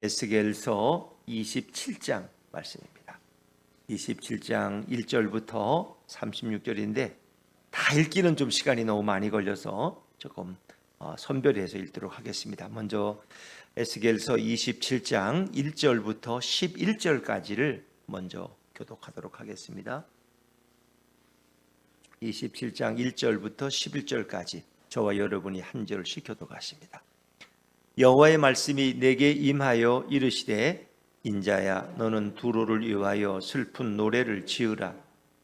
에스겔서 27장 말씀입니다. 27장 1절부터 36절인데 다 읽기는 좀 시간이 너무 많이 걸려서 조금 선별해서 읽도록 하겠습니다. 먼저 에스겔서 27장 1절부터 11절까지를 먼저 교독하도록 하겠습니다. 27장 1절부터 11절까지 저와 여러분이 한 절씩 교독하십니다. 여호와의 말씀이 내게 임하여 이르시되 인자야 너는 두로를 위하여 슬픈 노래를 지으라.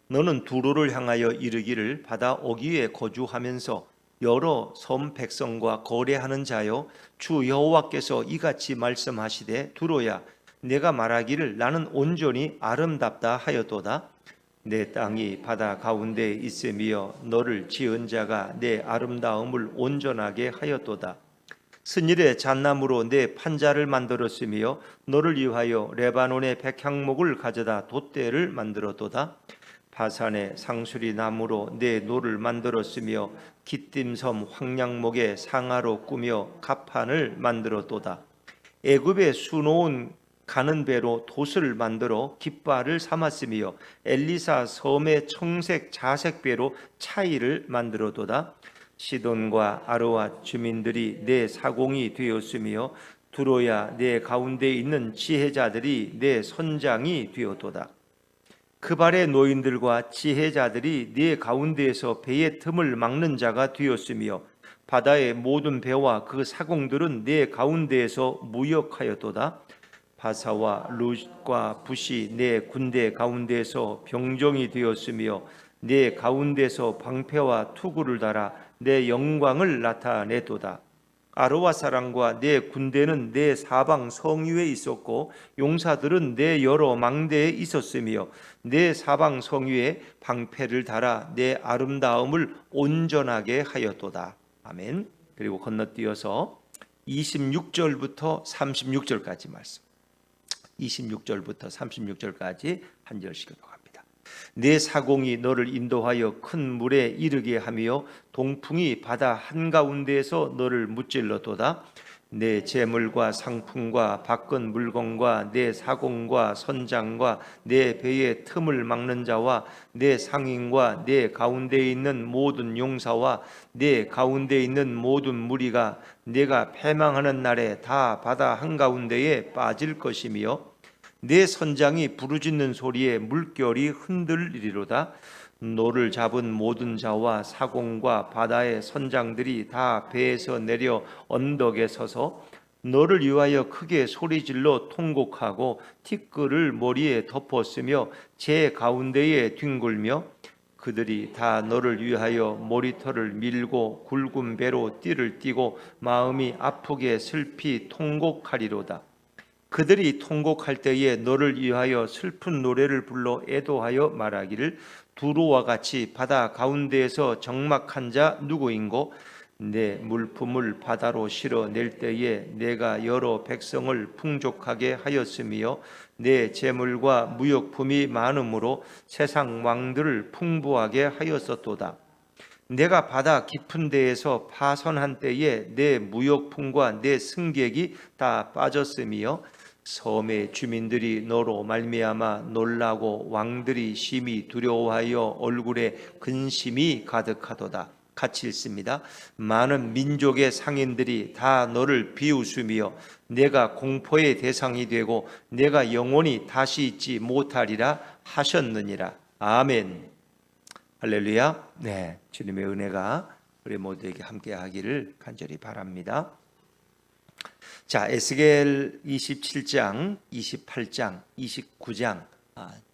너는 두로를 향하여 이르기를 바다 어귀에 거주하면서 여러 섬 백성과 거래하는 자여 주 여호와께서 이같이 말씀하시되 두로야 내가 말하기를 나는 온전히 아름답다 하였도다. 내 땅이 바다 가운데에 있으며 너를 지은 자가 내 아름다움을 온전하게 하였도다. 스닐의 잣나무로 내 판자를 만들었으며 너를 위하여 레바논의 백향목을 가져다 돛대를 만들었도다. 바산의 상수리 나무로 내 노를 만들었으며 기띔섬 황량목의 상아로 꾸며 갑판을 만들었도다. 애굽에 수놓은 가는 배로 돛을 만들어 깃발을 삼았으며 엘리사 섬의 청색 자색 배로 차이를 만들었도다. 시돈과 아르와 주민들이 내 사공이 되었으며 두로야 내 가운데 있는 지혜자들이 내 선장이 되었도다. 그발의 노인들과 지혜자들이 네 가운데에서 배의 틈을 막는 자가 되었으며 바다의 모든 배와 그 사공들은 네 가운데에서 무역하였도다. 바사와 룻과 붓이 네 군대 가운데에서 병정이 되었으며 네 가운데서 방패와 투구를 달아 내 영광을 나타내도다. 아르와 사람과 내 군대는 내 사방 성 위에 있었고 용사들은 내 여러 망대에 있었으며 내 사방 성 위에 방패를 달아 내 아름다움을 온전하게 하였도다. 아멘. 그리고 건너뛰어서 26절부터 36절까지 말씀. 26절부터 36절까지 한 절씩 교독합니다. 내 사공이 너를 인도하여 큰 물에 이르게 하며 동풍이 바다 한가운데에서 너를 무찔러도다. 내 재물과 상품과 바꾼 물건과 내 사공과 선장과 내 배의 틈을 막는 자와 내 상인과 내 가운데에 있는 모든 용사와 내 가운데에 있는 모든 무리가 내가 패망하는 날에 다 바다 한가운데에 빠질 것이며 내 선장이 부르짖는 소리에 물결이 흔들리리로다. 노를 잡은 모든 자와 사공과 바다의 선장들이 다 배에서 내려 언덕에 서서 너를 위하여 크게 소리질러 통곡하고 티끌을 머리에 덮었으며 제 가운데에 뒹굴며 그들이 다 너를 위하여 머리털을 밀고 굵은 배로 띠를 띠고 마음이 아프게 슬피 통곡하리로다. 그들이 통곡할 때에 너를 위하여 슬픈 노래를 불러 애도하여 말하기를 두로와 같이 바다 가운데에서 적막한 자 누구인고 내 물품을 바다로 실어낼 때에 내가 여러 백성을 풍족하게 하였으며 내 재물과 무역품이 많으므로 세상 왕들을 풍부하게 하였었도다. 내가 바다 깊은 데에서 파선한 때에 내 무역품과 내 승객이 다 빠졌으며 섬의 주민들이 너로 말미암아 놀라고 왕들이 심히 두려워하여 얼굴에 근심이 가득하도다. 같이 읽습니다. 많은 민족의 상인들이 다 너를 비웃으며 내가 공포의 대상이 되고 내가 영원히 다시 있지 못하리라 하셨느니라. 아멘. 할렐루야. 네, 주님의 은혜가 우리 모두에게 함께하기를 간절히 바랍니다. 자, 에스겔 27장, 28장, 29장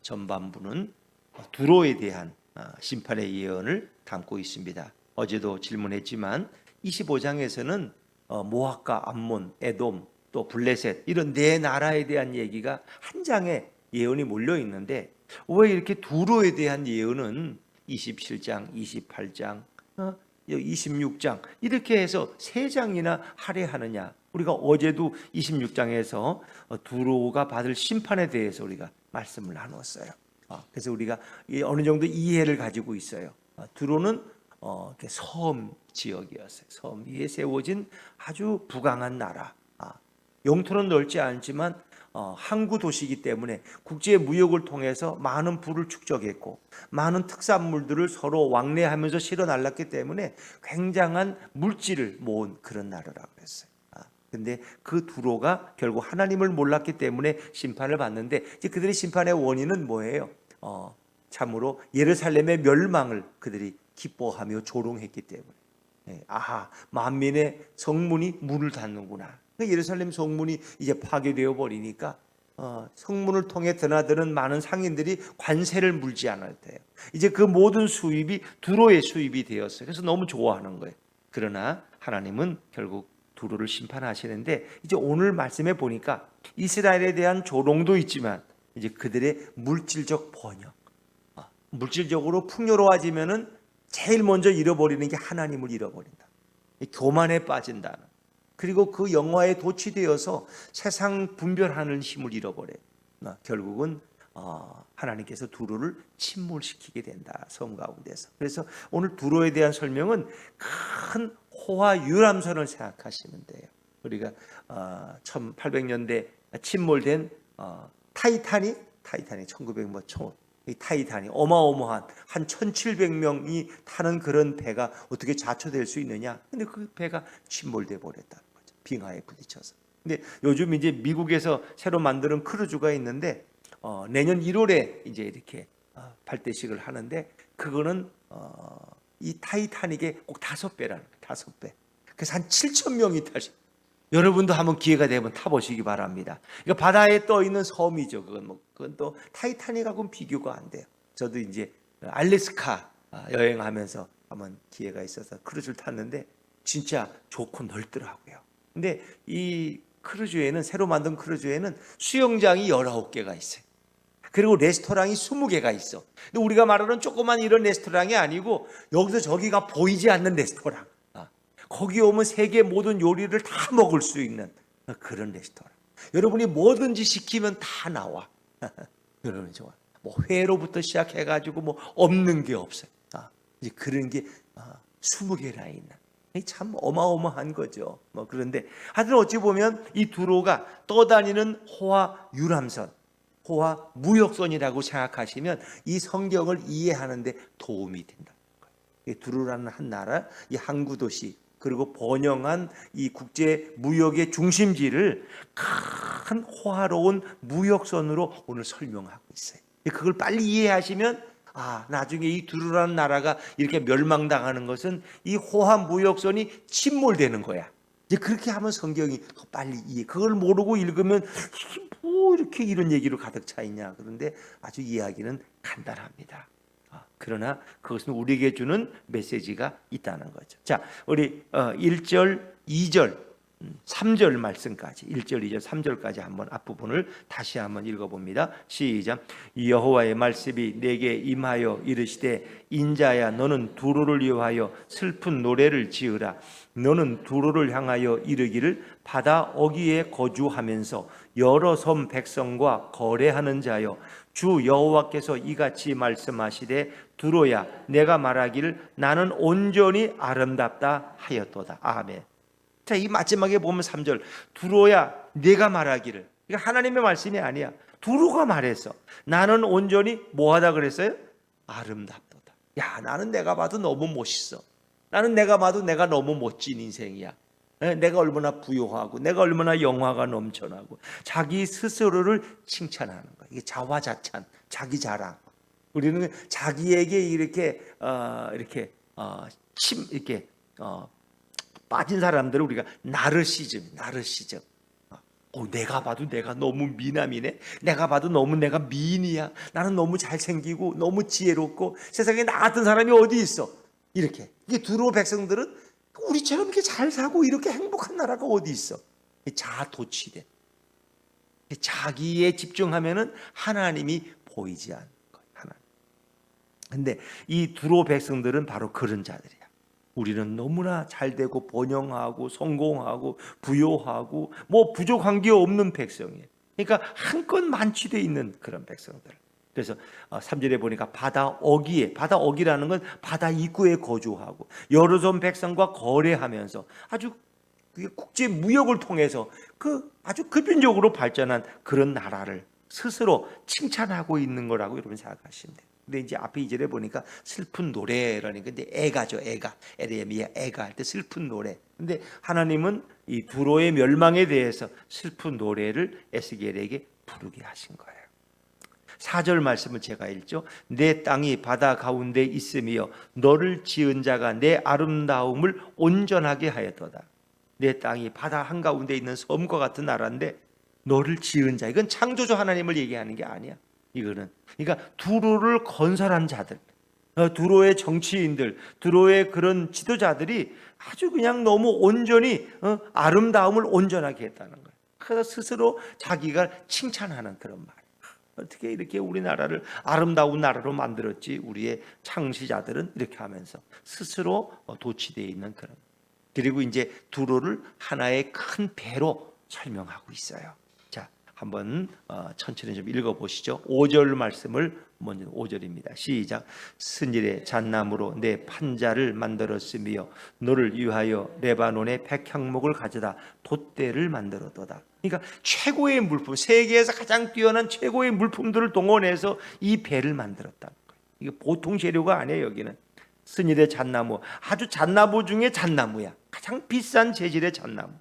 전반부는 두로에 대한 심판의 예언을 담고 있습니다. 어제도 질문했지만 25장에서는 모압과 암몬, 에돔, 또 블레셋 이런 네 나라에 대한 얘기가 한 장에 예언이 몰려 있는데 왜 이렇게 두로에 대한 예언은 27장, 28장, 26장 이렇게 해서 세 장이나 할애하느냐? 우리가 어제도 26장에서 두로가 받을 심판에 대해서 우리가 말씀을 나눴어요. 그래서 우리가 어느 정도 이해를 가지고 있어요. 두로는 섬 지역이었어요. 섬 위에 세워진 아주 부강한 나라. 영토는 넓지 않지만 항구 도시이기 때문에 국제 무역을 통해서 많은 부를 축적했고 많은 특산물들을 서로 왕래하면서 실어 날랐기 때문에 굉장한 물질을 모은 그런 나라라고 했어요. 근데 그 두로가 결국 하나님을 몰랐기 때문에 심판을 받는데, 이제 그들의 심판의 원인은 뭐예요? 참으로 예루살렘의 멸망을 그들이 기뻐하며 조롱했기 때문에, 아하, 만민의 성문이 문을 닫는구나. 예루살렘 성문이 이제 파괴되어 버리니까 성문을 통해 드나드는 많은 상인들이 관세를 물지 않을 때요, 이제 그 모든 수입이 두로의 수입이 되었어요. 그래서 너무 좋아하는 거예요. 그러나 하나님은 결국 두로를 심판하시는데, 이제 오늘 말씀에 보니까 이스라엘에 대한 조롱도 있지만 이제 그들의 물질적 번영, 물질적으로 풍요로워지면은 제일 먼저 잃어버리는 게 하나님을 잃어버린다. 교만에 빠진다는, 그리고 그 영화에 도취되어서 세상 분별하는 힘을 잃어버려요. 결국은 하나님께서 두로를 침몰시키게 된다, 섬 가운데서. 그래서 오늘 두로에 대한 설명은 큰 호화 유람선을 생각하시면 돼요. 우리가 1800년대 침몰된 타이타닉 1900뭐 이 타이타닉, 어마어마한 한 1700명이 타는 그런 배가 어떻게 자초될 수 있느냐? 근데 그 배가 침몰돼 버렸다는 거죠. 빙하에 부딪혀서. 근데 요즘 이제 미국에서 새로 만드는 크루즈가 있는데 내년 1월에 이제 이렇게 발대식을 하는데, 그거는 이 타이타닉의 꼭 5배라는 거예요. 5배. 그래서 한 7,000명이 탈 수. 여러분도 한번 기회가 되면 타보시기 바랍니다. 그러니까 바다에 떠 있는 섬이죠. 그건 또 타이타닉하고는 비교가 안 돼요. 저도 이제 알래스카 여행하면서 한번 기회가 있어서 크루즈를 탔는데 진짜 좋고 넓더라고요. 근데 이 크루즈에는, 새로 만든 크루즈에는 수영장이 19개가 있어요. 그리고 레스토랑이 20개가 있어. 근데 우리가 말하는 조그만 이런 레스토랑이 아니고 여기서 저기가 보이지 않는 레스토랑. 거기 오면 세계 모든 요리를 다 먹을 수 있는 그런 레스토랑. 여러분이 뭐든지 시키면 다 나와. 여러분 좋아. 뭐 회로부터 시작해가지고 뭐 없는 게 없어요. 이제 그런 게 20개나 있는. 참 어마어마한 거죠. 뭐 그런데 하여튼 어찌 보면 이 두로가 떠다니는 호화 유람선, 호화 무역선이라고 생각하시면 이 성경을 이해하는데 도움이 된다는 거예요. 두로라는 한 나라, 이 항구 도시, 그리고 번영한 이 국제 무역의 중심지를 큰 호화로운 무역선으로 오늘 설명하고 있어요. 그걸 빨리 이해하시면 나중에 이 두루라는 나라가 이렇게 멸망당하는 것은 이 호화 무역선이 침몰되는 거야. 이제 그렇게 하면 성경이 더 빨리 이해. 그걸 모르고 읽으면 뭐 이렇게 이런 얘기로 가득 차 있냐. 그런데 아주 이야기는 간단합니다. 그러나 그것은 우리에게 주는 메시지가 있다는 거죠. 자, 우리 1절, 2절, 3절 말씀까지, 1절, 2절, 3절까지 한번 앞부분을 다시 한번 읽어봅니다. 시작. 여호와의 말씀이 내게 임하여 이르시되, 인자야 너는 두로를 위하여 슬픈 노래를 지으라. 너는 두로를 향하여 이르기를, 바다 어귀에 거주하면서 여러 섬 백성과 거래하는 자여, 주 여호와께서 이같이 말씀하시되, 두로야 내가 말하기를 나는 온전히 아름답다 하였도다. 아멘. 자, 이 마지막에 보면 3절, 두로야 내가 말하기를. 그러니까 하나님의 말씀이 아니야. 두로가 말했어. 나는 온전히 뭐하다 그랬어요? 아름답도다. 야, 나는 내가 봐도 너무 멋있어. 나는 내가 봐도 내가 너무 멋진 인생이야. 내가 얼마나 부유하고 내가 얼마나 영화가 넘쳐나고, 자기 스스로를 칭찬하는 거야. 이게 자화자찬, 자기 자랑. 우리는 자기에게 이렇게 빠진 사람들을 우리가 나르시즘. 내가 봐도 내가 너무 미남이네. 내가 봐도 너무 내가 미인이야. 나는 너무 잘생기고 너무 지혜롭고 세상에 나 같은 사람이 어디 있어. 이렇게. 이게 두로 백성들은 우리처럼 이렇게 잘 사고 이렇게 행복한 나라가 어디 있어. 자아도취돼. 자기에 집중하면은 하나님이 보이지 않는 거예요. 하나님. 근데 이 두로 백성들은 바로 그런 자들이야. 우리는 너무나 잘되고 번영하고 성공하고 부요하고 뭐 부족한 게 없는 백성이에요. 그러니까 한껏 만취되어 있는 그런 백성들. 그래서 3절에 보니까 바다 어귀에, 바다 어귀라는 건 바다 입구에 거주하고 여러 섬 백성과 거래하면서 아주 그게 국제 무역을 통해서 그 아주 급진적으로 발전한 그런 나라를 스스로 칭찬하고 있는 거라고 여러분 생각하시면 돼요. 근데 이제 앞에 2절에 보니까 슬픈 노래라니까 이제 애가죠. 애가. 에레미야 애가 할 때 슬픈 노래. 근데 하나님은 이 두로의 멸망에 대해서 슬픈 노래를 에스겔에게 부르게 하신 거예요. 4절 말씀을 제가 읽죠. 내 땅이 바다 가운데 있으며 너를 지은 자가 내 아름다움을 온전하게 하였도다. 내 땅이 바다 한가운데 있는 섬과 같은 나라인데 너를 지은 자, 이건 창조주 하나님을 얘기하는 게 아니야. 이거는 그러니까 두로를 건설한 자들, 두로의 정치인들, 두로의 그런 지도자들이 아주 그냥 너무 온전히 아름다움을 온전하게 했다는 거예요. 그래서 스스로 자기가 칭찬하는 그런 말. 어떻게 이렇게 우리나라를 아름다운 나라로 만들었지? 우리의 창시자들은 이렇게 하면서 스스로 도취되어 있는 그런. 그리고 이제 두로를 하나의 큰 배로 설명하고 있어요. 자, 한번 천천히 좀 읽어보시죠. 5절 말씀을 먼저 5절입니다. 시작. 스닐의 잣나무로 내 판자를 만들었으며 너를 위하여 레바논의 백향목을 가져다 돛대를 만들었도다. 그러니까 최고의 물품, 세계에서 가장 뛰어난 최고의 물품들을 동원해서 이 배를 만들었다는 거예요. 이게 보통 재료가 아니에요. 여기는 스닐의 잣나무, 아주 잣나무 중에 잣나무야. 가장 비싼 재질의 잣나무.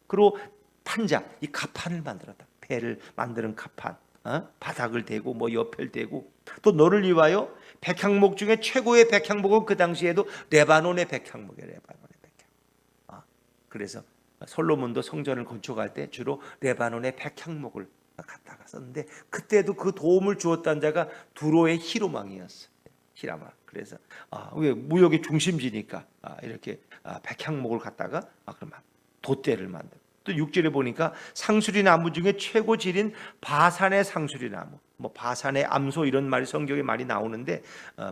그리고 판자, 이 갑판을 만들었다. 배를 만드는 갑판, 바닥을 대고 뭐 옆을 대고, 또 너를 위하여 백향목 중에 최고의 백향목은 그 당시에도 레바논의 백향목이에요. 레바논의 백향목. 그래서 솔로몬도 성전을 건축할 때 주로 레바논의 백향목을 갖다가 썼는데, 그때도 그 도움을 주었던 자가 두로의 히람왕이었어요. 히람왕. 그래서 왜 무역의 중심지니까 이렇게 백향목을 갖다가 그러면 돛대를 만들고, 또 6절에 보니까 상수리 나무 중에 최고 질인 바산의 상수리 나무, 뭐 바산의 암소 이런 말이 성경에 많이 나오는데,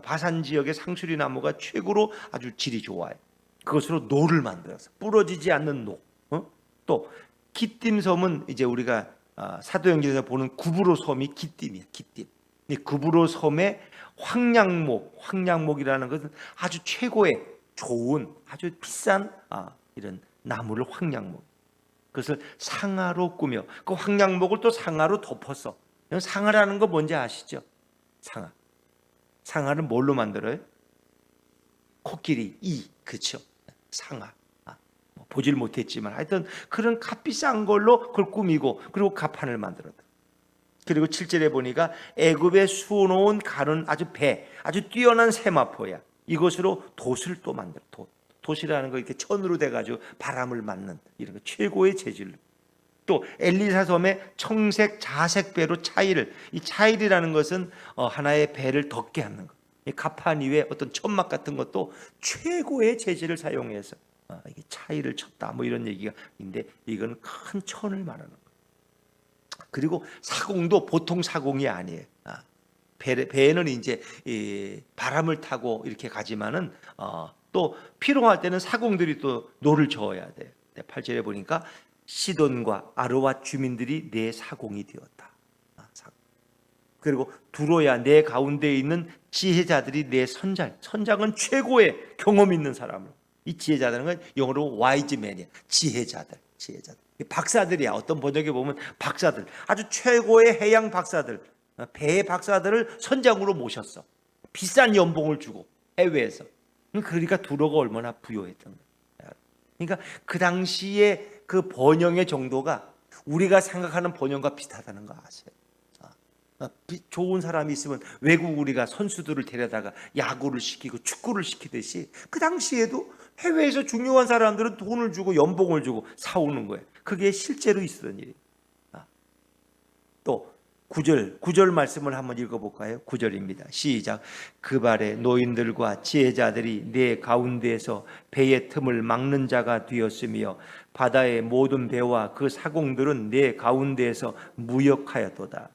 바산 지역의 상수리 나무가 최고로 아주 질이 좋아요. 그것으로 노를 만들어서 부러지지 않는 노. 또 기띔섬은 이제 우리가 사도행전에서 보는 구브로 섬이 기띔이야. 기띔. 이 구브로 섬의 황량목이라는 것은 아주 최고의 좋은 아주 비싼 이런 나무를 황량목. 그것을 상아로 꾸며 그 황량목을 또 상아로 덮었어. 상아라는 거 뭔지 아시죠? 상아. 상아는 뭘로 만들어요? 코끼리 그렇죠? 상아. 보질 못했지만 하여튼 그런 값비싼 걸로 그걸 꾸미고, 그리고 갑판을 만들었다. 그리고 7절에 보니까 애굽에 수놓은 가는 아주 아주 뛰어난 세마포야. 이것으로 돛을 또 만들어. 돛이라는 거 이렇게 천으로 돼가지고 바람을 맞는 이런 거 최고의 재질로. 또 엘리사 섬의 청색 자색 배로 차일을, 이 차일이라는 것은 하나의 배를 덮게 하는 거. 이 갑판 위에 어떤 천막 같은 것도 최고의 재질을 사용해서 이게 차이를 쳤다 뭐 이런 얘기가 있는데, 이건 큰 천을 말하는 거예요. 그리고 사공도 보통 사공이 아니에요. 배는 이제 바람을 타고 이렇게 가지만은 또 필요할 때는 사공들이 또 노를 저어야 돼요. 8절에 보니까 시돈과 아르와 주민들이 내 사공이 되었다. 그리고 두로야 내 가운데 있는 지혜자들이 내 선장은 최고의 경험 있는 사람으로. 이 지혜자들은 건 영어로 와이즈맨이야. 지혜자들. 박사들이야. 어떤 번역에 보면 박사들, 아주 최고의 해양 박사들, 배 박사들을 선장으로 모셨어. 비싼 연봉을 주고 해외에서. 그러니까 두로가 얼마나 부유했던 거야. 그러니까 그 당시에 그 번영의 정도가 우리가 생각하는 번영과 비슷하다는 거 아세요? 좋은 사람이 있으면 외국 우리가 선수들을 데려다가 야구를 시키고 축구를 시키듯이, 그 당시에도 해외에서 중요한 사람들은 돈을 주고 연봉을 주고 사오는 거예요. 그게 실제로 있었던 일이에요. 또 9절 말씀을 한번 읽어볼까요? 9절입니다. 시작. 그 발에 노인들과 지혜자들이 내 가운데에서 배의 틈을 막는 자가 되었으며 바다의 모든 배와 그 사공들은 내 가운데에서 무역하였도다.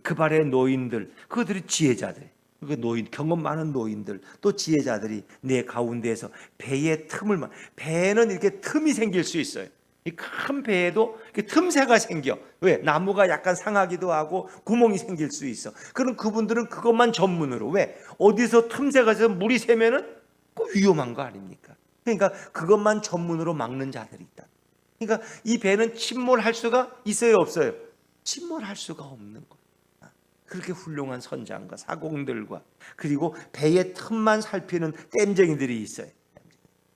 그 발의 노인들, 그들이 지혜자들, 그 노인, 경험 많은 노인들, 또 지혜자들이 내 가운데에서 배의 틈을 배는 이렇게 틈이 생길 수 있어요. 이 큰 배에도 틈새가 생겨. 왜? 나무가 약간 상하기도 하고 구멍이 생길 수 있어. 그럼 그분들은 그것만 전문으로, 왜? 어디서 틈새가 있어서 물이 새면은 그 위험한 거 아닙니까? 그러니까 그것만 전문으로 막는 자들이 있다. 그러니까 이 배는 침몰할 수가 있어요, 없어요? 침몰할 수가 없는 거예요. 그렇게 훌륭한 선장과 사공들과 그리고 배의 틈만 살피는 댐쟁이들이 있어요.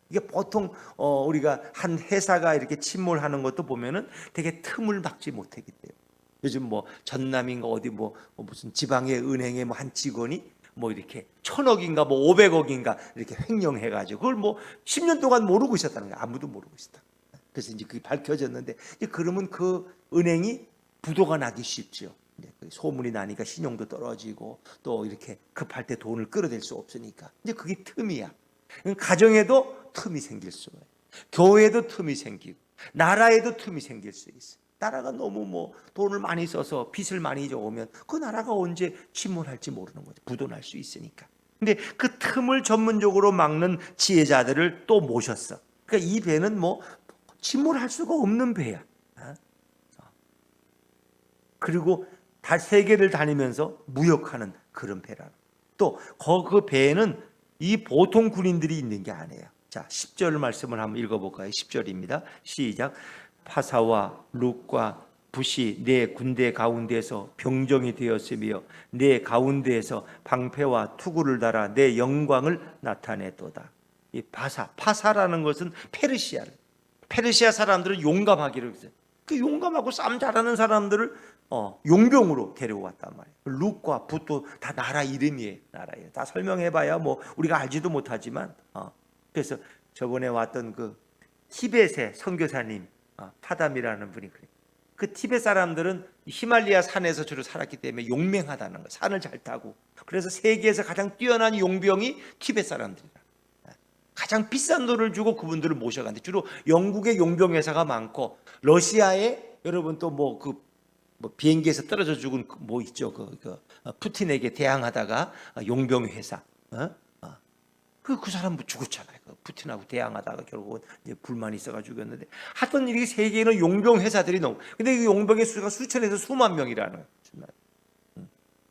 이게 보통 우리가 한 회사가 이렇게 침몰하는 것도 보면은 되게 틈을 막지 못하기 때문에 요즘 뭐 전남인가 어디 뭐 무슨 지방의 은행의 뭐 한 직원이 뭐 이렇게 1,000억인가 뭐 500억인가 이렇게 횡령해가지고 그걸 뭐 10년 동안 모르고 있었다는 거야. 아무도 모르고 있었다. 그래서 이제 그게 밝혀졌는데 이제 그러면 그 은행이 부도가 나기 쉽죠. 소문이 나니까 신용도 떨어지고 또 이렇게 급할 때 돈을 끌어댈 수 없으니까 이제 그게 틈이야. 가정에도 틈이 생길 수가 있어요. 교회에도 틈이 생기고 나라에도 틈이 생길 수 있어요. 나라가 너무 뭐 돈을 많이 써서 빚을 많이 져오면 그 나라가 언제 침몰할지 모르는 거죠. 부도날 수 있으니까. 근데 그 틈을 전문적으로 막는 지혜자들을 또 모셨어. 그러니까 이 배는 뭐 침몰할 수가 없는 배야. 그리고 다 세계를 다니면서 무역하는 그런 배라는. 또 그 배에는 이 보통 군인들이 있는 게 아니에요. 자, 10절 말씀을 한번 읽어볼까요? 10절입니다. 시작. 파사와 룩과 붓이 내 군대 가운데서 병정이 되었으며 내 가운데에서 방패와 투구를 달아 내 영광을 나타내도다. 이 파사라는 것은 페르시아 사람들은 용감하기로 했어요. 그 용감하고 싸움 잘하는 사람들을 용병으로 데려왔단 말이에요. 룩과 붓도 다 나라 이름이에요. 나라예요. 다 설명해봐야 뭐 우리가 알지도 못하지만 그래서 저번에 왔던 그 티벳의 선교사님 파담이라는 분이 그래요. 그 티벳 사람들은 히말리아 산에서 주로 살았기 때문에 용맹하다는 거예요. 산을 잘 타고. 그래서 세계에서 가장 뛰어난 용병이 티벳 사람들이다. 가장 비싼 돈을 주고 그분들을 모셔간대. 주로 영국의 용병 회사가 많고 러시아에 여러분 또 뭐 비행기에서 떨어져 죽은 뭐 있죠. 푸틴에게 대항하다가 용병 회사. 그 사람 죽었잖아요. 푸틴하고 대항하다가 결국은 이제 불만이 있어가지고 죽였는데 하여튼 이 세계에는 용병 회사들이 너무. 근데 이 용병의 수가 수천에서 수만 명이라는.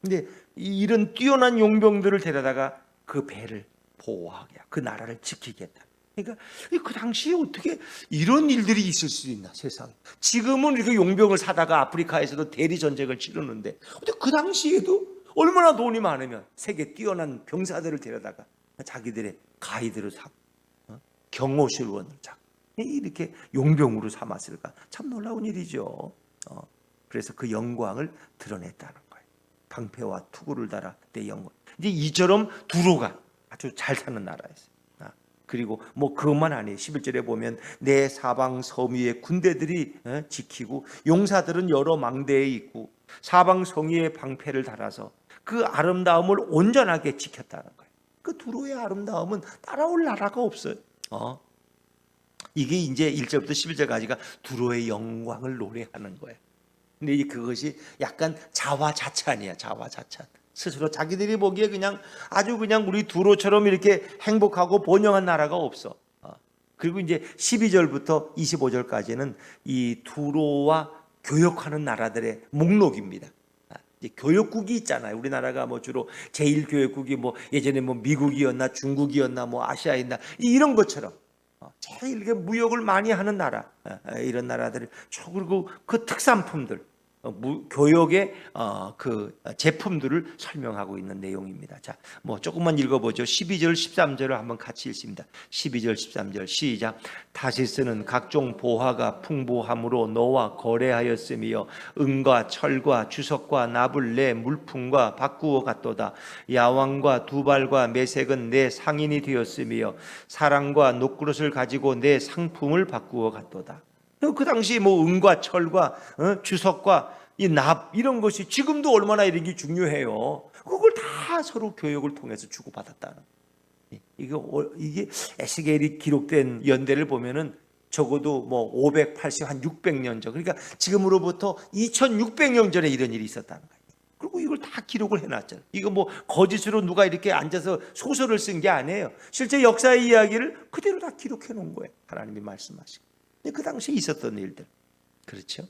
근데 이런 뛰어난 용병들을 데려다가 그 배를 보호하게, 그 나라를 지키겠다. 그러니까 그 당시에 어떻게 이런 일들이 있을 수 있나 세상에. 지금은 이렇게 용병을 사다가 아프리카에서도 대리 전쟁을 치르는데 근데 그 당시에도 얼마나 돈이 많으면 세계 뛰어난 병사들을 데려다가 자기들의 가이드를 사고 경호실원을 잡고 이렇게 용병으로 삼았을까. 참 놀라운 일이죠. 그래서 그 영광을 드러냈다는 거예요. 방패와 투구를 달아 내 영광. 이제 이처럼 두로가 아주 잘 사는 나라였어요. 그리고 뭐 그것만 아니에요. 11절에 보면 내 사방 섬 위에 군대들이 지키고 용사들은 여러 망대에 있고 사방 성위에 방패를 달아서 그 아름다움을 온전하게 지켰다는 거예요. 그 두로의 아름다움은 따라올 나라가 없어요. 이게 이제 1절부터 11절까지가 두로의 영광을 노래하는 거예요. 근데 그것이 약간 자화자찬이야. 자화자찬. 스스로 자기들이 보기에 그냥 아주 그냥 우리 두로처럼 이렇게 행복하고 번영한 나라가 없어. 그리고 이제 12절부터 25절까지는 이 두로와 교역하는 나라들의 목록입니다. 이제 교역국이 있잖아요. 우리나라가 뭐 주로 제1교역국이 뭐 예전에 뭐 미국이었나 중국이었나 뭐 아시아였나 이런 것처럼 제일 이렇게 무역을 많이 하는 나라, 이런 나라들. 그리고 그 특산품들, 교역의 그 제품들을 설명하고 있는 내용입니다. 자, 뭐 조금만 읽어보죠. 12절, 13절을 한번 같이 읽습니다. 12절, 13절 시작. 타시스는 각종 보화가 풍부함으로 너와 거래하였으며 은과 철과 주석과 납을 내 물품과 바꾸어 갔도다. 야왕과 두발과 메색은 내 상인이 되었으며 사랑과 녹그릇을 가지고 내 상품을 바꾸어 갔도다. 그 당시 뭐 은과 철과 주석과 이 납 이런 것이 지금도 얼마나 이런 게 중요해요. 그걸 다 서로 교역을 통해서 주고받았다는. 이게 에스겔이 기록된 연대를 보면은 적어도 뭐 580, 한 600년 전. 그러니까 지금으로부터 2600년 전에 이런 일이 있었다는 거예요. 그리고 이걸 다 기록을 해놨잖아요. 이거 뭐 거짓으로 누가 이렇게 앉아서 소설을 쓴 게 아니에요. 실제 역사의 이야기를 그대로 다 기록해 놓은 거예요. 하나님이 말씀하시고. 그 당시에 있었던 일들. 그렇죠?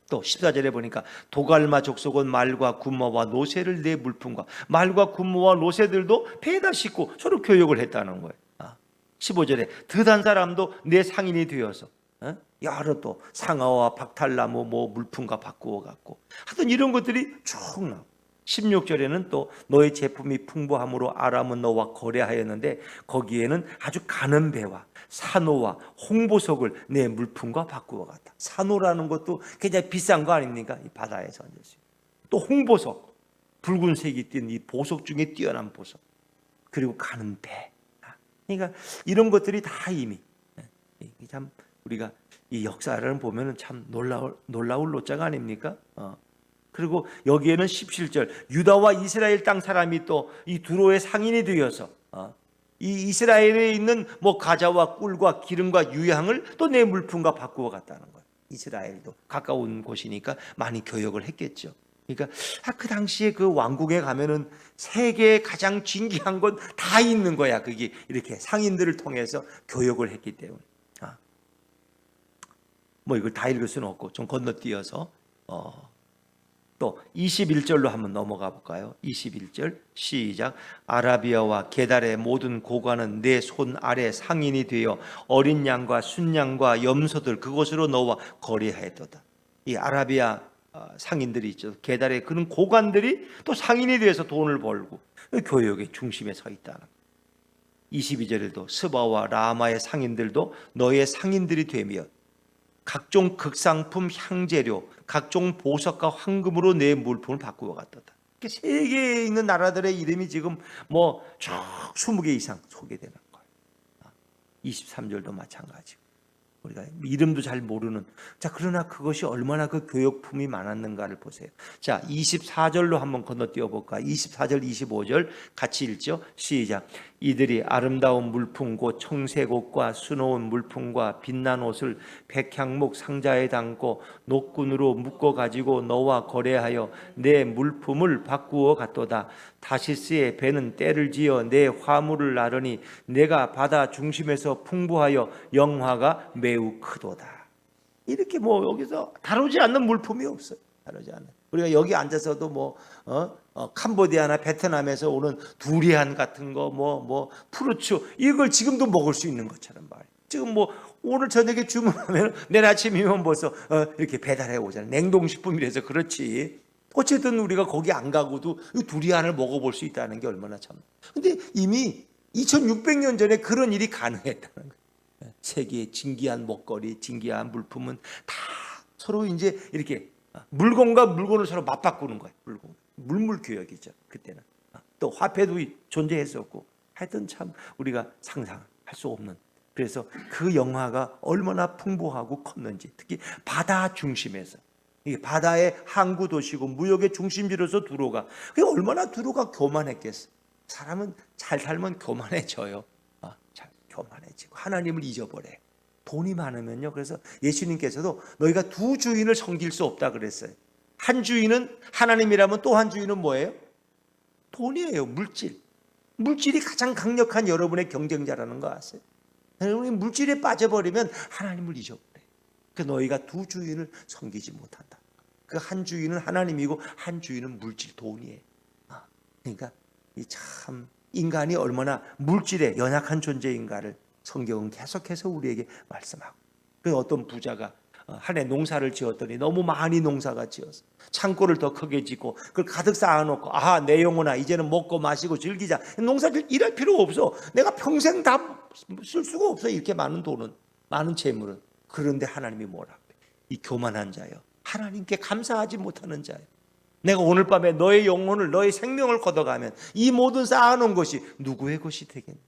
또 14절에 보니까 도갈마 족속은 말과 군마와 노새를 내 물품과 말과 군마와 노새들도 배에다 싣고 서로 교역을 했다는 거예요. 15절에 드단 사람도 내 상인이 되어서 여러 또 상아와 박탈나무 뭐 물품과 바꾸어 갖고 하여튼 이런 것들이 쭉 나와. 16절에는 또 너의 제품이 풍부함으로 아람은 너와 거래하였는데 거기에는 아주 가는 배와 산호와 홍보석을 내 물품과 바꾸어 갔다. 산호라는 것도 굉장히 비싼 거 아닙니까? 이 바다에서 얻을 수 있는. 또 홍보석, 붉은색이 띈 이 보석 중에 뛰어난 보석, 그리고 가는 배. 그러니까 이런 것들이 다 이미 참 우리가 이 역사를 보면은 참 놀라울 노자가 아닙니까? 그리고 여기에는 17절 유다와 이스라엘 땅 사람이 또 이 두로의 상인이 되어서 이 이스라엘에 있는 뭐 가자와 꿀과 기름과 유향을 또 내 물품과 바꾸어 갔다는 거예요. 이스라엘도 가까운 곳이니까 많이 교역을 했겠죠. 그러니까 그 당시에 그 왕국에 가면은 세계에 가장 진귀한 건 다 있는 거야. 그게 이렇게 상인들을 통해서 교역을 했기 때문에. 뭐 이걸 다 읽을 수는 없고 좀 건너뛰어서 또 21절로 한번 넘어가 볼까요? 21절 시작. 아라비아와 게달의 모든 고관은 내 손 아래 상인이 되어 어린 양과 순양과 염소들 그곳으로 너와 거래하였도다. 이 아라비아 상인들이 있죠. 게달의 그런 고관들이 또 상인이 되어서 돈을 벌고 교역의 중심에 서 있다는. 22절에도 스바와 라마의 상인들도 너의 상인들이 되며 각종 극상품 향재료 각종 보석과 황금으로 내 물품을 바꾸어 갔다. 세계에 있는 나라들의 이름이 지금 뭐 쭉 20개 이상 소개되는 거예요. 23절도 마찬가지고 우리가 이름도 잘 모르는. 자, 그러나 그것이 얼마나 그 교역품이 많았는가를 보세요. 자, 24절로 한번 건너뛰어 볼까? 24절 25절 같이 읽죠. 시작. 이들이 아름다운 물품 곧 청색 옷과 수놓은 물품과 빛난 옷을 백향목 상자에 담고 녹군으로 묶어 가지고 너와 거래하여 내 물품을 바꾸어 갔도다. 다시스의 배는 때를 지어 내 화물을 나르니 내가 바다 중심에서 풍부하여 영화가 매우 크도다. 이렇게 뭐 여기서 다루지 않는 물품이 없어요. 다루지 않는. 우리가 여기 앉아서도 뭐 캄보디아나 베트남에서 오는 두리안 같은 거 뭐 푸르츠 이걸 지금도 먹을 수 있는 것처럼 말이에요. 지금 뭐 오늘 저녁에 주문하면 내일 아침이면 벌써 이렇게 배달해 오잖아요. 냉동식품이라서 그렇지. 어쨌든 우리가 거기 안 가고도 두리안을 먹어볼 수 있다는 게 얼마나 참. 근데 이미 2600년 전에 그런 일이 가능했다는 거예요. 세계의 진귀한 먹거리, 진귀한 물품은 다 서로 이제 이렇게 물건과 물건을 서로 맞바꾸는 거예요. 물물교역이죠. 그때는. 또 화폐도 존재했었고 하여튼 참 우리가 상상할 수 없는. 그래서 그 영화가 얼마나 풍부하고 컸는지 특히 바다 중심에서 바다의 항구 도시고 무역의 중심지로서 두로가 그게 얼마나 두로가 교만했겠어. 사람은 잘 살면 교만해져요. 잘 교만해지고 하나님을 잊어버려요. 돈이 많으면요. 그래서 예수님께서도 너희가 두 주인을 섬길 수 없다 그랬어요. 한 주인은 하나님이라면 또 한 주인은 뭐예요? 돈이에요. 물질. 물질이 가장 강력한 여러분의 경쟁자라는 거 아세요? 여러분이 물질에 빠져버리면 하나님을 잊어버려요. 그 너희가 두 주인을 섬기지 못한다. 그 한 주인은 하나님이고 한 주인은 물질 돈이에요. 그러니까 이 참 인간이 얼마나 물질에 연약한 존재인가를 성경은 계속해서 우리에게 말씀하고. 그 어떤 부자가 한 해 농사를 지었더니 너무 많이 농사가 지어서 창고를 더 크게 짓고 그걸 가득 쌓아놓고 내 영혼아 이제는 먹고 마시고 즐기자. 농사를 일할 필요 없어. 내가 평생 다 쓸 수가 없어. 이렇게 많은 돈은 많은 재물은. 그런데 하나님이 뭐라 그래? 이 교만한 자여 하나님께 감사하지 못하는 자여 내가 오늘 밤에 너의 영혼을 너의 생명을 걷어가면 이 모든 쌓아놓은 것이 누구의 것이 되겠니?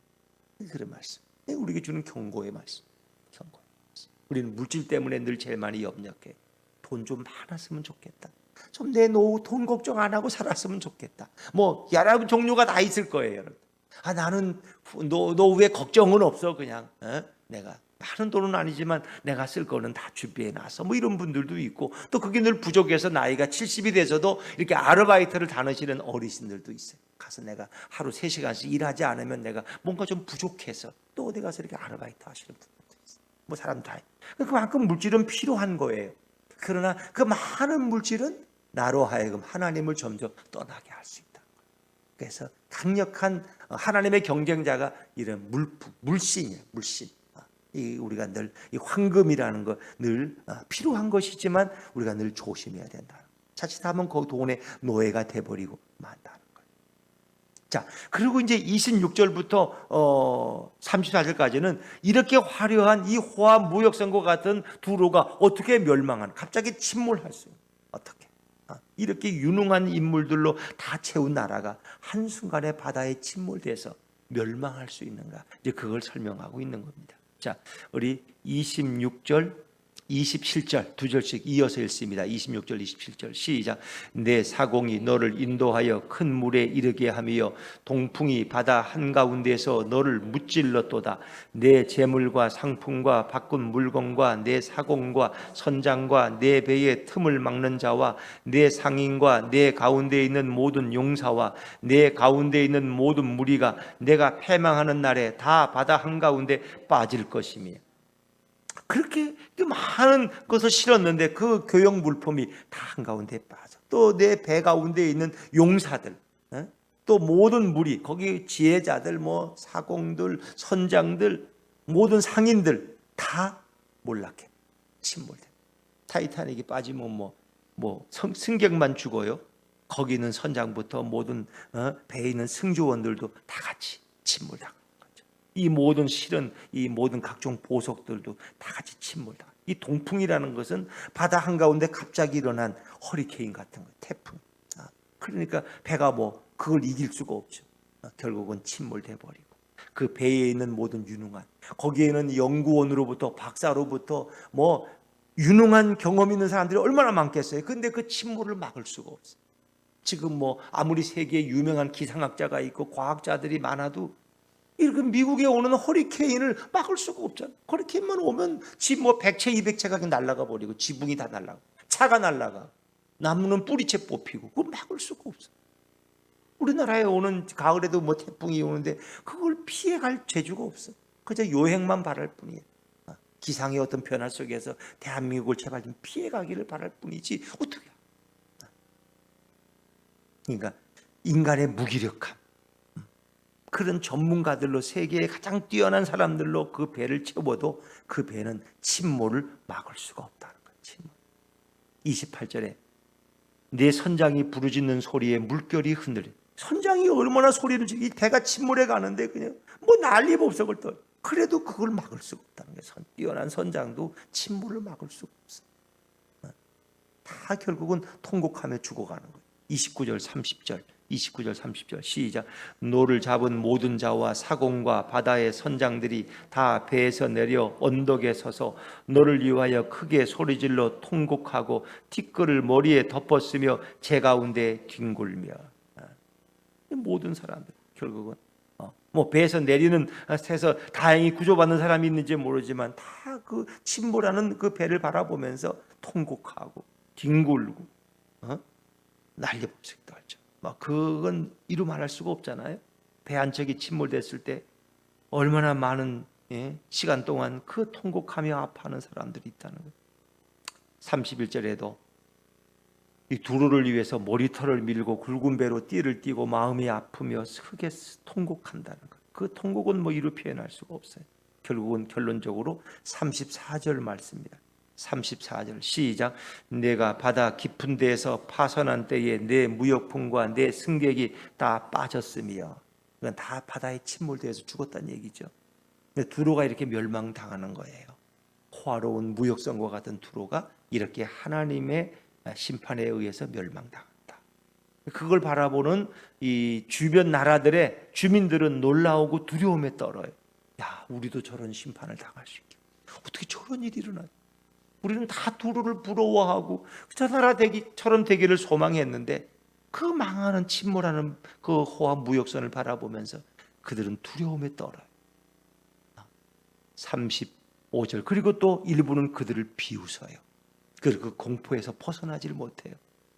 그런 말씀. 우리에게 주는 경고의 말씀. 경고의 말씀. 우리는 물질 때문에 늘 제일 많이 염려해. 돈 좀 많았으면 좋겠다. 좀 내 노후 돈 걱정 안 하고 살았으면 좋겠다. 뭐 여러 종류가 다 있을 거예요. 여러분. 나는 노후에 걱정은 없어. 그냥 내가 많은 돈은 아니지만 내가 쓸 거는 다 준비해 놨어. 뭐 이런 분들도 있고 또 그게 늘 부족해서 나이가 70이 돼서도 이렇게 아르바이트를 다니시는 어르신들도 있어요. 가서 내가 하루 3시간씩 일하지 않으면 내가 뭔가 좀 부족해서 또 어디 가서 이렇게 아르바이트 하시는 분들도 있어요. 뭐 사람 다. 그만큼 물질은 필요한 거예요. 그러나 그 많은 물질은 나로 하여금 하나님을 점점 떠나게 할 수 있다. 그래서 강력한 하나님의 경쟁자가 이런 물신이야, 물신. 우리가 늘 이 황금이라는 거 늘 필요한 것이지만 우리가 늘 조심해야 된다. 자칫하면 그 돈의 노예가 돼버리고 만다는 거예요. 자, 그리고 이제 26절부터 34절까지는 이렇게 화려한 이 호화 무역선과 같은 두로가 어떻게 멸망하는, 갑자기 침몰할 수 있는, 어떻게 이렇게 유능한 인물들로 다 채운 나라가 한순간에 바다에 침몰돼서 멸망할 수 있는가, 이제 그걸 설명하고 있는 겁니다. 자, 우리 26절, 27절 두 절씩 이어서 읽습니다. 26절, 27절 시작. 내 사공이 너를 인도하여 큰 물에 이르게 하며 동풍이 바다 한가운데서 너를 무찔렀도다. 내 재물과 상품과 바꾼 물건과 내 사공과 선장과 내 배의 틈을 막는 자와 내 상인과 내 가운데 있는 모든 용사와 내 가운데 있는 모든 무리가 내가 패망하는 날에 다 바다 한가운데 빠질 것이며. 그렇게 많은 것을 실었는데 그 교역 물품이 다 한가운데 빠져. 또 내 배 가운데 있는 용사들, 또 모든 무리, 거기 지혜자들, 뭐 사공들, 선장들, 모든 상인들 다 몰락해, 침몰돼. 타이타닉이 빠지면 승객만 죽어요. 거기 있는 선장부터 모든 배에 있는 승조원들도 다 같이 침몰당. 이 모든 실은, 이 모든 각종 보석들도 다 같이 침몰다. 이 동풍이라는 것은 바다 한가운데 갑자기 일어난 허리케인 같은 거, 태풍. 그러니까 배가 그걸 이길 수가 없죠. 결국은 침몰돼 버리고, 그 배에 있는 모든 유능한, 거기에는 연구원으로부터 박사로부터 유능한 경험 있는 사람들이 얼마나 많겠어요. 근데 그 침몰을 막을 수가 없어요. 지금 아무리 세계에 유명한 기상학자가 있고 과학자들이 많아도 이렇게 미국에 오는 허리케인을 막을 수가 없잖아. 허리케인만 오면 집 100채 200채가 날아가 버리고, 지붕이 다 날아가, 차가 날아가, 나무는 뿌리채 뽑히고, 그걸 막을 수가 없어. 우리나라에 오는 가을에도 태풍이 오는데 그걸 피해갈 재주가 없어. 그저 요행만 바랄 뿐이야. 기상의 어떤 변화 속에서 대한민국을 제발 좀 피해가기를 바랄 뿐이지 어떻게. 그러니까 인간의 무기력함, 그런 전문가들로, 세계에 가장 뛰어난 사람들로 그 배를 채워도 그 배는 침몰을 막을 수가 없다는 거예요. 침몰. 28절에 내 선장이 부르짖는 소리에 물결이 흔들려. 선장이 얼마나 소리를 지르, 이 배가 침몰해 가는데 그냥 난리 법석을 떠. 그래도 그걸 막을 수가 없다는 거예요. 뛰어난 선장도 침몰을 막을 수가 없어. 다 결국은 통곡하며 죽어가는 거예요. 29절 30절 시작. 노를 잡은 모든 자와 사공과 바다의 선장들이 다 배에서 내려 언덕에 서서 너를 위하여 크게 소리질러 통곡하고 티끌을 머리에 덮었으며 제 가운데 뒹굴며. 모든 사람들 결국은 배에서 내리는 새서 다행히 구조받는 사람이 있는지 모르지만 다 그 침몰하는 그 배를 바라보면서 통곡하고 뒹굴고 난리법석이 떨죠. 그건 이루 말할 수가 없잖아요. 배 한 척이 침몰됐을 때 얼마나 많은 시간 동안 그 통곡하며 아파하는 사람들이 있다는 거예요. 31절에도 이 두로를 위해서 머리털을 밀고 굵은 배로 띠를 띠고 마음이 아프며 크게 통곡한다는 거예요. 그 통곡은 이루 표현할 수가 없어요. 결국은 결론적으로 34절 말씀입니다. 34절 시작. 내가 바다 깊은 데에서 파선한 때에 내 무역품과 내 승객이 다 빠졌으며, 그건 다 바다에 침몰되어서 죽었다는 얘기죠. 두로가 이렇게 멸망당하는 거예요. 호화로운 무역선과 같은 두로가 이렇게 하나님의 심판에 의해서 멸망당한다. 그걸 바라보는 이 주변 나라들의 주민들은 놀라우고 두려움에 떨어요. 야, 우리도 저런 심판을 당할 수 있게, 어떻게 저런 일이 일어나지? 우리는 다 두루를 부러워하고 저 나라처럼 되기를 소망했는데 그 망하는 침몰하는 그 호화 무역선을 바라보면서 그들은 두려움에 떨어요. 35절. 그리고 또 일부는 그들을 비웃어요. 그리고 그 공포에서 벗어나질 못해요.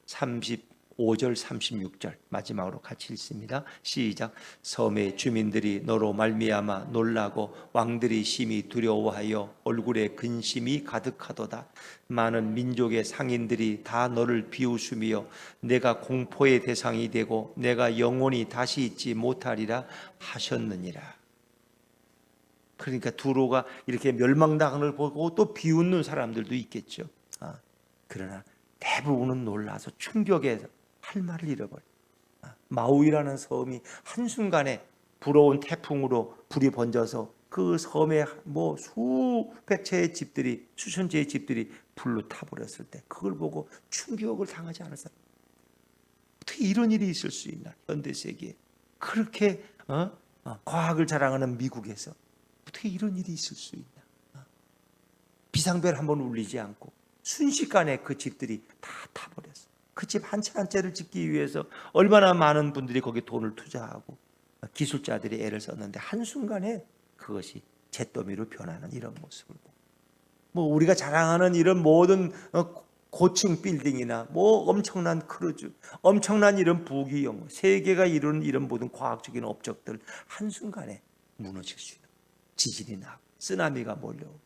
35 5절 36절 마지막으로 같이 읽습니다. 시작. 섬의 주민들이 너로 말미암아 놀라고 왕들이 심히 두려워하여 얼굴에 근심이 가득하도다. 많은 민족의 상인들이 다 너를 비웃으며 내가 공포의 대상이 되고 내가 영원히 다시 있지 못하리라 하셨느니라. 그러니까 두로가 이렇게 멸망당하는 걸 보고 또 비웃는 사람들도 있겠죠. 그러나 대부분은 놀라서 충격에서 할 말을 잃어버려. 마우이라는 섬이 한순간에 불어온 태풍으로 불이 번져서 그 섬에 뭐 수백 채의 집들이, 수천 채의 집들이 불로 타버렸을 때 그걸 보고 충격을 당하지 않았어요. 어떻게 이런 일이 있을 수 있나? 현대 세계에 그렇게 과학을 자랑하는 미국에서 어떻게 이런 일이 있을 수 있나? 비상벨 한번 울리지 않고 순식간에 그 집들이 다 타버렸어. 그 집 한 채 한 채를 짓기 위해서 얼마나 많은 분들이 거기에 돈을 투자하고 기술자들이 애를 썼는데 한순간에 그것이 잿더미로 변하는 이런 모습을 보고, 뭐 우리가 자랑하는 이런 모든 고층 빌딩이나 뭐 엄청난 크루즈, 엄청난 이런 부귀영화, 세계가 이룬 이런 모든 과학적인 업적들 한순간에 무너질 수 있는, 지진이 나고 쓰나미가 몰려오고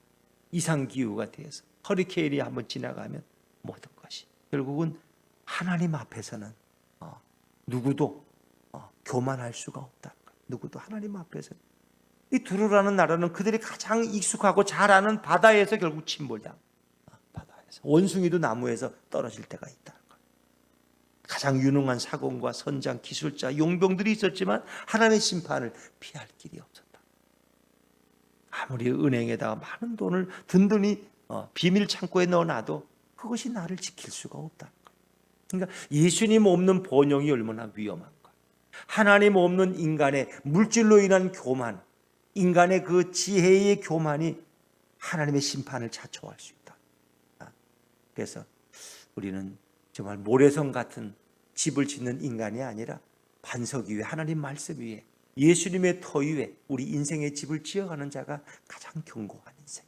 이상기후가 돼서 허리케인이 한번 지나가면 모든 것이 결국은 하나님 앞에서는 누구도 교만할 수가 없다. 누구도 하나님 앞에서. 이 두루라는 나라는 그들이 가장 익숙하고 잘 아는 바다에서 결국 침몰당. 바다에서 원숭이도 나무에서 떨어질 때가 있다는 것. 가장 유능한 사공과 선장, 기술자, 용병들이 있었지만 하나님의 심판을 피할 길이 없었다. 아무리 은행에다가 많은 돈을 든든히 비밀 창고에 넣어놔도 그것이 나를 지킬 수가 없다. 그러니까 예수님 없는 번영이 얼마나 위험한가. 하나님 없는 인간의 물질로 인한 교만, 인간의 그 지혜의 교만이 하나님의 심판을 자초할 수 있다. 그래서 우리는 정말 모래성 같은 집을 짓는 인간이 아니라 반석 위에, 하나님 말씀 위에, 예수님의 터 위에 우리 인생의 집을 지어가는 자가 가장 견고한 인생.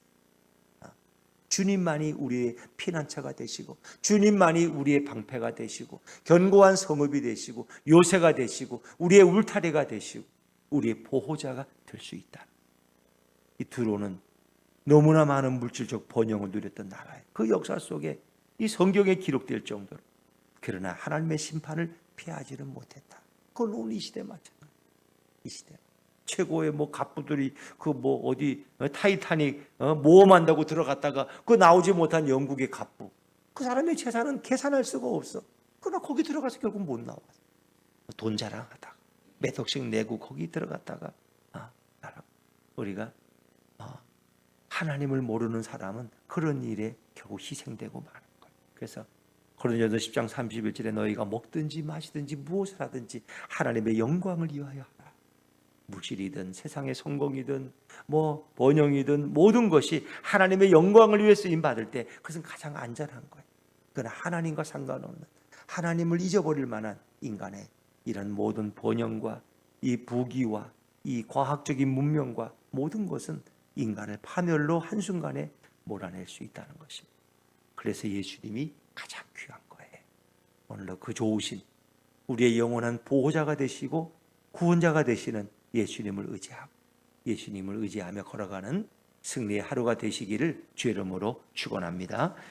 주님만이 우리의 피난처가 되시고, 주님만이 우리의 방패가 되시고, 견고한 성읍이 되시고, 요새가 되시고, 우리의 울타리가 되시고, 우리의 보호자가 될 수 있다. 이 두로는 너무나 많은 물질적 번영을 누렸던 나라예요. 그 역사 속에 이 성경에 기록될 정도로. 그러나 하나님의 심판을 피하지는 못했다. 그건 오늘 이 시대 마찬가지. 이 시대 최고의 뭐 갑부들이 그 뭐 어디 타이타닉 모험한다고 들어갔다가 그 나오지 못한 영국의 갑부, 그 사람의 재산은 계산할 수가 없어. 그러나 거기 들어가서 결국 못 나와. 돈 자랑하다가 몇 억씩 내고 거기 들어갔다가 우리가 하나님을 모르는 사람은 그런 일에 결국 희생되고 마는 거예요. 그래서 고린도전서 10장 31절에 너희가 먹든지 마시든지 무엇을 하든지 하나님의 영광을 위하여 하라. 물질이든 세상의 성공이든 뭐 번영이든 모든 것이 하나님의 영광을 위해 쓰임 받을 때 그것은 가장 안전한 거예요. 그러나 하나님과 상관없는, 하나님을 잊어버릴 만한 인간의 이런 모든 번영과 이 부귀와 이 과학적인 문명과 모든 것은 인간을 파멸로 한순간에 몰아낼 수 있다는 것입니다. 그래서 예수님이 가장 귀한 거예요. 오늘도 그 좋으신 우리의 영원한 보호자가 되시고 구원자가 되시는 예수님을 의지하고 예수님을 의지하며 걸어가는 승리의 하루가 되시기를 주의 이름으로 축원합니다.